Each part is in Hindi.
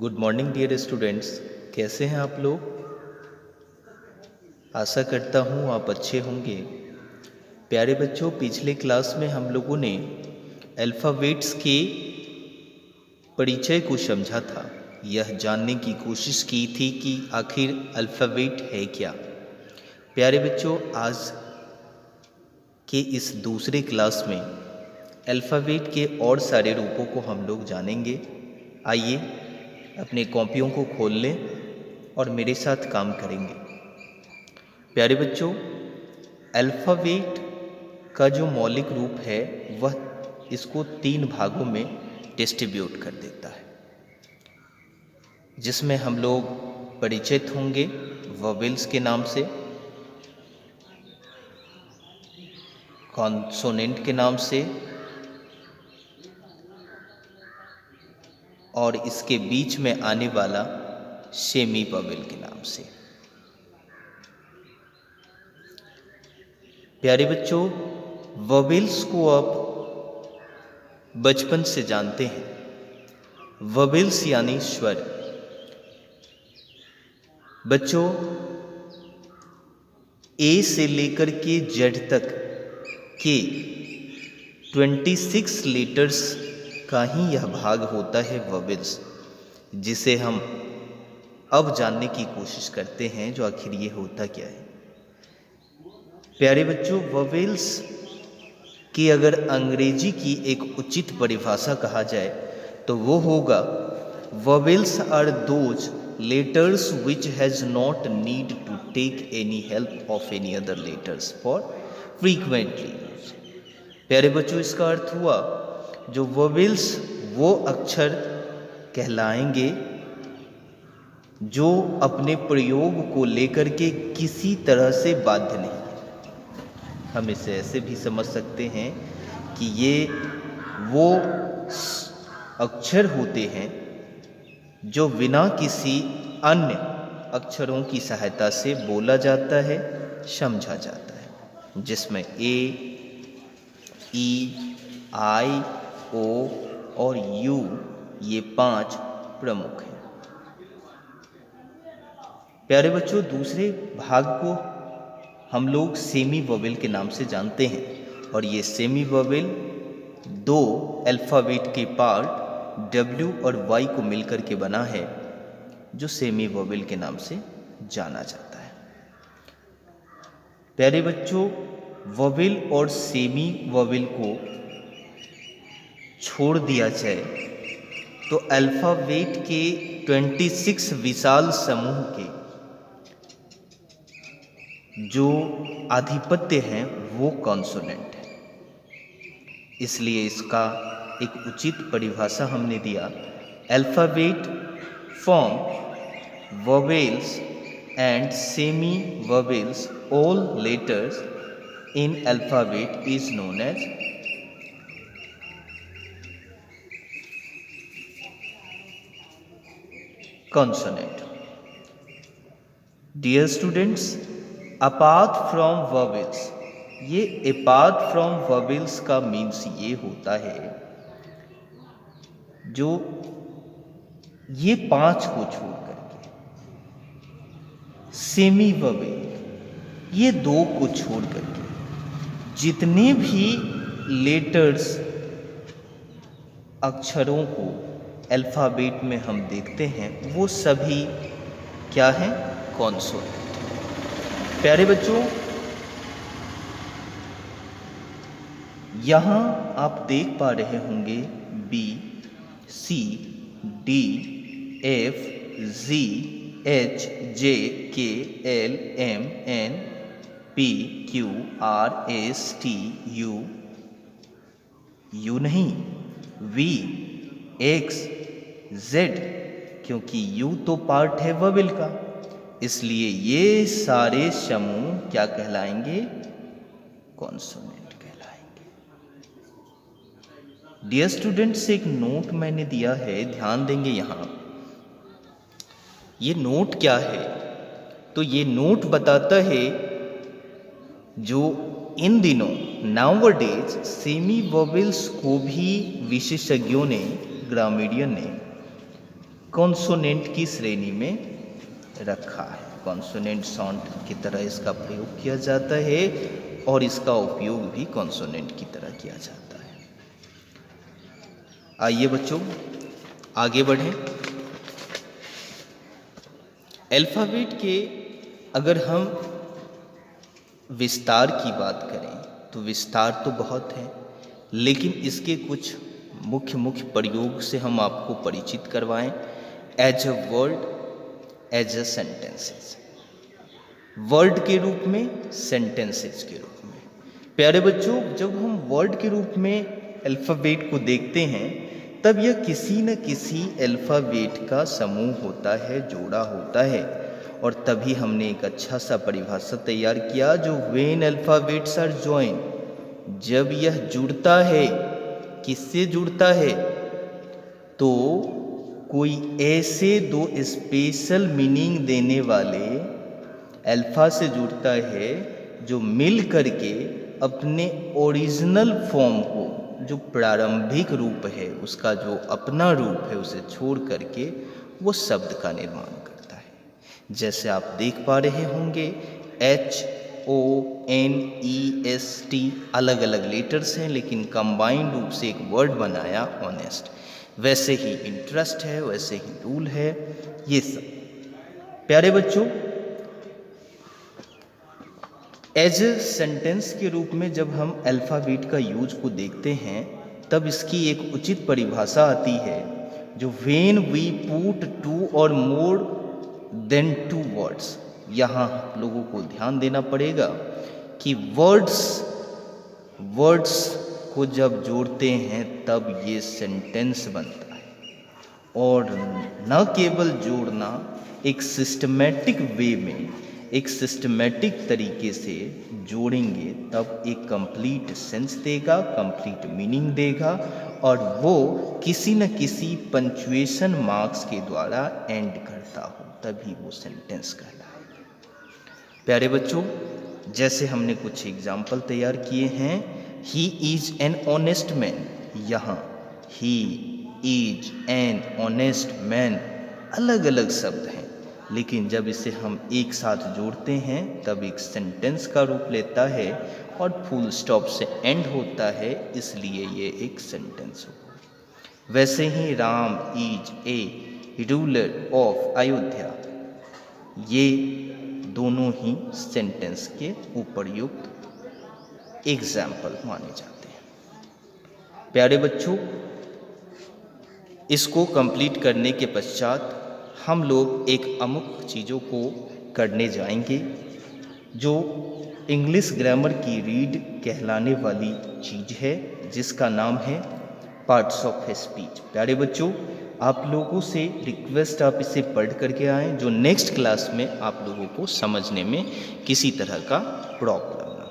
Good morning dear students. कैसे हैं आप लोग? आशा करता हूँ आप अच्छे होंगे। प्यारे बच्चों, पिछले क्लास में हम लोगों ने अल्फ़ाबेट्स के परिचय को समझा था। यह जानने की कोशिश की थी कि आखिर अल्फ़ाबेट है क्या। प्यारे बच्चों, आज के इस दूसरे क्लास में अल्फ़ाबेट के और सारे रूपों को हम लोग जानेंगे। आइए अपने कॉपियों को खोल लें और मेरे साथ काम करेंगे। प्यारे बच्चों, अल्फ़ाबेट का जो मौलिक रूप है वह इसको 3 भागों में डिस्ट्रीब्यूट कर देता है, जिसमें हम लोग परिचित होंगे वोवेल्स के नाम से, कॉन्सोनेंट के नाम से और इसके बीच में आने वाला सेमी वोवेल के नाम से। प्यारे बच्चों, वोवेल्स को आप बचपन से जानते हैं। वोवेल्स यानी स्वर। बच्चों, ए से लेकर के जेड तक के 26 लेटर्स का ही यह भाग होता है वोवेल्स, जिसे हम अब जानने की कोशिश करते हैं जो आखिर ये होता क्या है। प्यारे बच्चों, वोवेल्स की अगर अंग्रेजी की एक उचित परिभाषा कहा जाए तो वो होगा, vowels are those letters which has not need to take any help of any other letters for frequently. प्यारे बच्चों, इसका अर्थ हुआ जो वोवेल्स वो अक्षर कहलाएंगे जो अपने प्रयोग को लेकर के किसी तरह से बाध्य नहीं। हम इसे ऐसे भी समझ सकते हैं कि ये वो अक्षर होते हैं जो बिना किसी अन्य अक्षरों की सहायता से बोला जाता है, समझा जाता है, जिसमें ए, ई, आई, ओ और यू ये 5 प्रमुख हैं। प्यारे बच्चों, दूसरे भाग को हम लोग सेमी वोवेल के नाम से जानते हैं और ये सेमी वोवेल 2 अल्फ़ाबेट के पार्ट डब्ल्यू और वाई को मिलकर के बना है, जो सेमी वोवेल के नाम से जाना जाता है। प्यारे बच्चों, वोवेल और सेमी वोवेल को छोड़ दिया जाए तो अल्फ़ाबेट के 26 विशाल समूह के जो आधिपत्य हैं वो कॉन्सोनेंट है। इसलिए इसका एक उचित परिभाषा हमने दिया, alphabet form vowels and semi vowels, all letters in alphabet is known as consonant. Dear students, apart from vowels, ये apart from vowels का मीन्स ये होता है जो ये 5 को छोड़ करके, सेमी वोवेल ये 2 को छोड़ करके जितने भी लेटर्स अक्षरों को अल्फ़ाबेट में हम देखते हैं वो सभी क्या हैं? कॉन्सोनेंट। प्यारे बच्चों, यहाँ आप देख पा रहे होंगे B, C, D, F, G, H, J, K, L, M, N, P, Q, R, S, T, U, U नहीं, वी, एक्स, जेड, क्योंकि यू तो पार्ट है वोवेल का, इसलिए ये सारे समूह क्या कहलाएंगे? कॉन्सोनेंट कहलाएंगे। डियर स्टूडेंट्स, एक नोट मैंने दिया है, ध्यान देंगे यहाँ। ये नोट क्या है? तो ये नोट बताता है जो इन दिनों नाउअडेज सेमी वोवेल्स को भी विशेषज्ञों ने, ग्रामेरियन ने कॉन्सोनेंट की श्रेणी में रखा है। कॉन्सोनेंट साउंड की तरह इसका प्रयोग किया जाता है और इसका उपयोग भी कॉन्सोनेंट की तरह किया जाता है। आइए बच्चों आगे बढ़ें। अल्फ़ाबेट के अगर हम विस्तार की बात करें तो विस्तार तो बहुत है, लेकिन इसके कुछ मुख्य प्रयोग से हम आपको परिचित करवाएं। As a word, as a sentences, word के रूप में, सेंटेंसेस के रूप में। प्यारे बच्चों, जब हम वर्ड के रूप में अल्फ़ाबेट को देखते हैं तब यह किसी न किसी अल्फ़ाबेट का समूह होता है, जोड़ा होता है। और तभी हमने एक अच्छा सा परिभाषा तैयार किया जो व्हेन अल्फ़ाबेट्स आर जॉइन, जब यह जुड़ता है, किससे जुड़ता है? तो कोई ऐसे दो स्पेशल मीनिंग देने वाले अल्फा से जुड़ता है जो मिल करके अपने ओरिजिनल फॉर्म को, जो प्रारंभिक रूप है, उसका जो अपना रूप है, उसे छोड़ करके वो शब्द का निर्माण करता है। जैसे आप देख पा रहे होंगे HONEST अलग अलग लेटर्स हैं लेकिन कंबाइंड रूप से एक वर्ड बनाया ऑनेस्ट। वैसे ही इंटरेस्ट है, वैसे ही रूल है, ये सब। प्यारे बच्चों, एज ए सेंटेंस के रूप में जब हम अल्फ़ाबेट का यूज को देखते हैं तब इसकी एक उचित परिभाषा आती है जो व्हेन वी पुट टू और मोर देन टू वर्ड्स। यहाँ लोगों को ध्यान देना पड़ेगा कि वर्ड्स को जब जोड़ते हैं तब ये सेंटेंस बनता है, और न केवल जोड़ना, एक सिस्टमेटिक वे में, एक सिस्टमेटिक तरीके से जोड़ेंगे तब एक कंप्लीट सेंस देगा, कंप्लीट मीनिंग देगा, और वो किसी न किसी पंक्चुएशन मार्क्स के द्वारा एंड करता हो, तभी वो सेंटेंस कहलाएगा। प्यारे बच्चों, जैसे हमने कुछ एग्जाम्पल तैयार किए हैं, he is an honest man, यहाँ he is an honest man अलग अलग शब्द हैं, लेकिन जब इसे हम एक साथ जोड़ते हैं तब एक सेंटेंस का रूप लेता है और फुल स्टॉप से एंड होता है, इसलिए ये एक सेंटेंस होगा। वैसे ही Ram is a ruler of Ayodhya, ये दोनों ही सेंटेंस के उपयुक्त एग्जाम्पल माने जाते हैं। प्यारे बच्चों, इसको कंप्लीट करने के पश्चात हम लोग एक अमुक चीज़ों को करने जाएंगे जो इंग्लिश ग्रामर की रीड कहलाने वाली चीज़ है, जिसका नाम है पार्ट्स ऑफ स्पीच। प्यारे बच्चों, आप लोगों से रिक्वेस्ट आप इसे पढ़ करके आएँ, जो नेक्स्ट क्लास में आप लोगों को समझने में किसी तरह का प्रॉब्लम ना हो।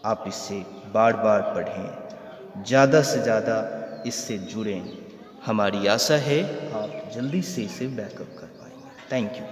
आप इसे बार बार पढ़ें, ज़्यादा से ज़्यादा इससे जुड़ें। हमारी आशा है आप जल्दी से इसे बैकअप कर पाएंगे। Thank you.